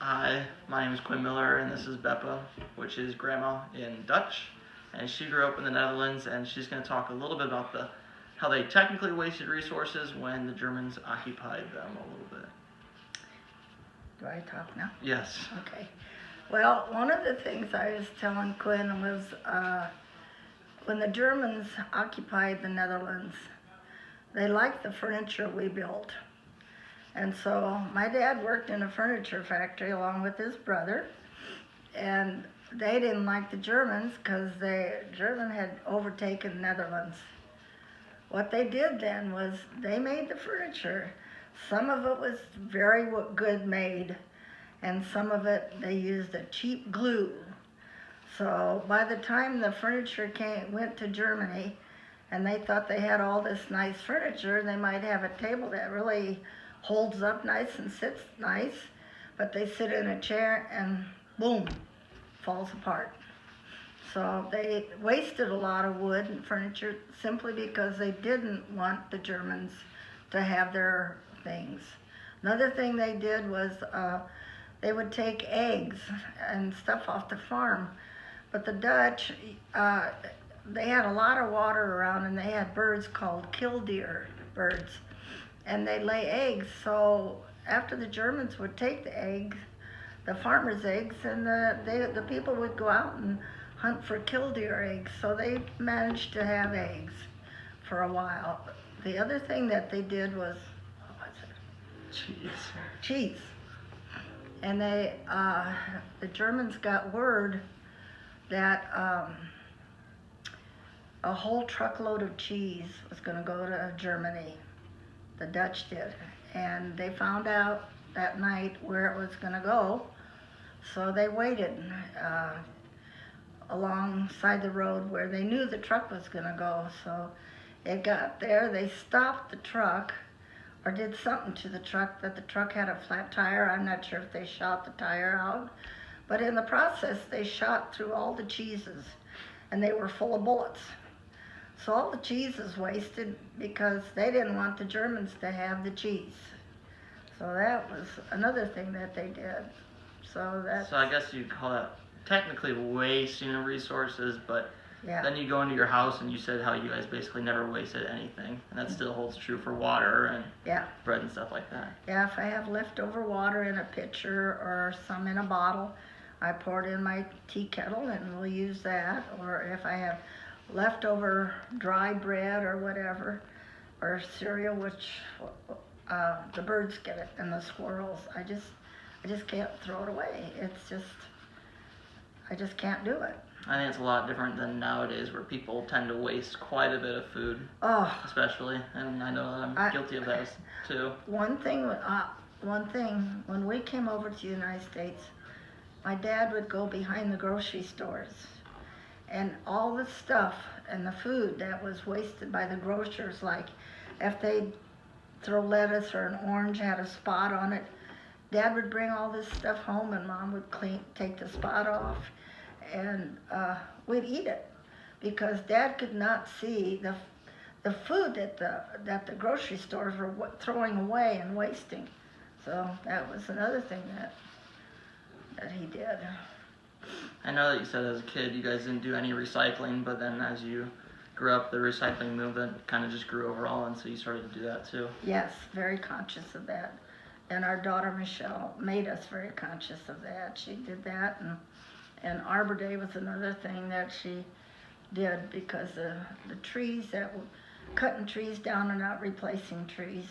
Hi, my name is Quinn Miller, and this is Beppa, which is grandma in Dutch. And she grew up in the Netherlands, and she's going to talk a little bit about how they technically wasted resources when the Germans occupied them a little bit. Do I talk now? Yes. Okay. Well, one of the things I was telling Quinn was when the Germans occupied the Netherlands, they liked the furniture we built. And so my dad worked in a furniture factory along with his brother, and they didn't like the Germans because the German had overtaken the Netherlands. What they did then was they made the furniture. Some of it was very good made, and some of it they used a cheap glue. So by the time the furniture went to Germany, and they thought they had all this nice furniture, they might have a table that really holds up nice and sits nice, but they sit in a chair and boom, falls apart. So they wasted a lot of wood and furniture simply because they didn't want the Germans to have their things. Another thing they did was they would take eggs and stuff off the farm, but the Dutch, they had a lot of water around, and they had birds called killdeer birds, and they lay eggs. So after the Germans would take the eggs, the farmers' eggs, and the people would go out and hunt for killdeer eggs. So they managed to have eggs for a while. The other thing that they did was, what was it? Cheese. And the Germans got word that a whole truckload of cheese was going to go to Germany. The Dutch did, and they found out that night where it was going to go, so they waited alongside the road where they knew the truck was going to go. So it got there, they stopped the truck, or did something to the truck, that the truck had a flat tire. I'm not sure if they shot the tire out, but in the process they shot through all the cheeses, and they were full of bullets. So all the cheese is wasted because they didn't want the Germans to have the cheese. So that was another thing that they did. So I guess you'd call that technically wasting of resources, but yeah. Then you go into your house and you said how you guys basically never wasted anything, and that still holds true for water and bread and stuff like that. Yeah, if I have leftover water in a pitcher or some in a bottle, I pour it in my tea kettle and we'll use that. Or if I have leftover dry bread or whatever, or cereal, which the birds get it, and the squirrels, I just can't throw it away. It's just, I just can't do it. I think it's a lot different than nowadays, where people tend to waste quite a bit of food, especially, and I know that I'm guilty of that too. One thing, when we came over to the United States, my dad would go behind the grocery stores, and all the stuff and the food that was wasted by the grocers, like if they'd throw lettuce or an orange had a spot on it, Dad would bring all this stuff home, and Mom would take the spot off, and we'd eat it, because Dad could not see the food that the grocery stores were throwing away and wasting. So that was another thing that he did. I know that you said as a kid you guys didn't do any recycling, but then as you grew up, the recycling movement kind of just grew overall, and so you started to do that too. Yes, very conscious of that. And our daughter Michelle made us very conscious of that. She did that, and Arbor Day was another thing that she did, because the trees that were cutting trees down and not replacing trees,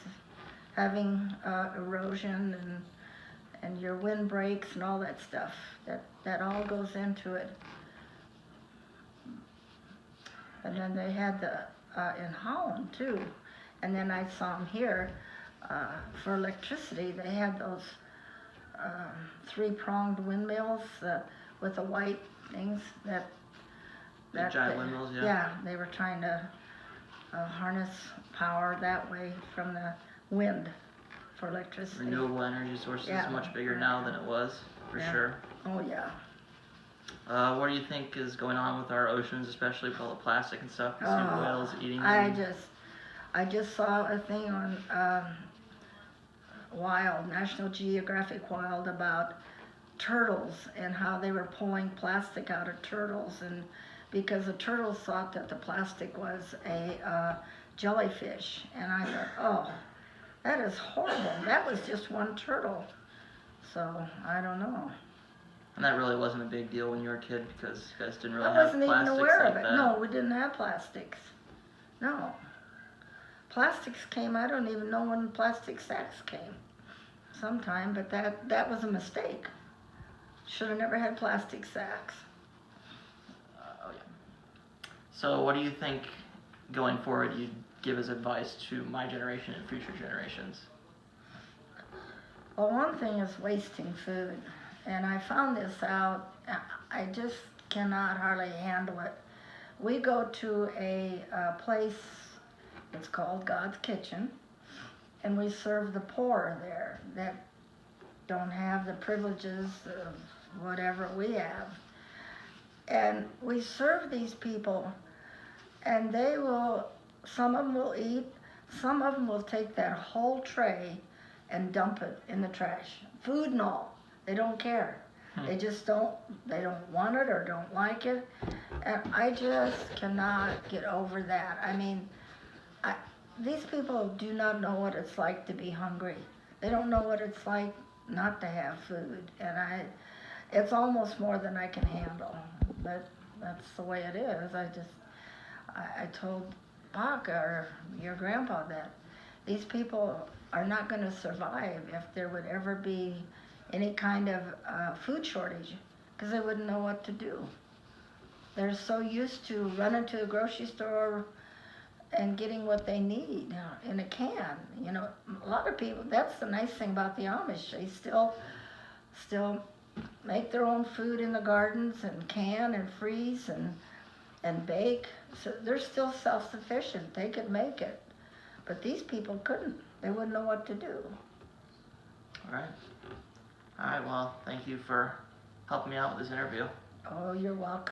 having erosion and your wind breaks and all that stuff, that all goes into it. And then they had in Holland too, and then I saw them here for electricity. They had those three-pronged windmills with the white things that giant windmills, yeah. Yeah, they were trying to harness power that way from the wind for electricity. Renewable energy sources is much bigger now than it was, for sure. Oh yeah. What do you think is going on with our oceans, especially with all the plastic and stuff? You see whales eating them. I just saw a thing on Wild, National Geographic Wild, about turtles and how they were pulling plastic out of turtles, and because the turtles thought that the plastic was a jellyfish, and I thought, oh, that is horrible. That was just one turtle. So I don't know. And that really wasn't a big deal when you were a kid because you guys didn't really I have wasn't even plastics aware like of it. that. No, we didn't have plastics. No. Plastics came, I don't even know when plastic sacks came. Sometime, but that was a mistake. Should have never had plastic sacks. Oh yeah. So what do you think going forward you'd give as advice to my generation and future generations? Well, one thing is wasting food, and I found this out. I just cannot hardly handle it. We go to a place, it's called God's Kitchen, and we serve the poor there that don't have the privileges of whatever we have. And we serve these people, and they will, some of them will eat, some of them will take that whole tray and dump it in the trash. Food and all, they don't care. They just they don't want it or don't like it. And I just cannot get over that. I mean, these people do not know what it's like to be hungry. They don't know what it's like not to have food. And it's almost more than I can handle. But that's the way it is. I told Bach, or your grandpa, that these people are not going to survive if there would ever be any kind of food shortage, because they wouldn't know what to do. They're so used to running to the grocery store and getting what they need in a can. You know, a lot of people, that's the nice thing about the Amish. They still make their own food in the gardens and can and freeze and bake. So they're still self-sufficient. They could make it. But these people couldn't. They wouldn't know what to do. All right. All right, well, thank you for helping me out with this interview. Oh, you're welcome.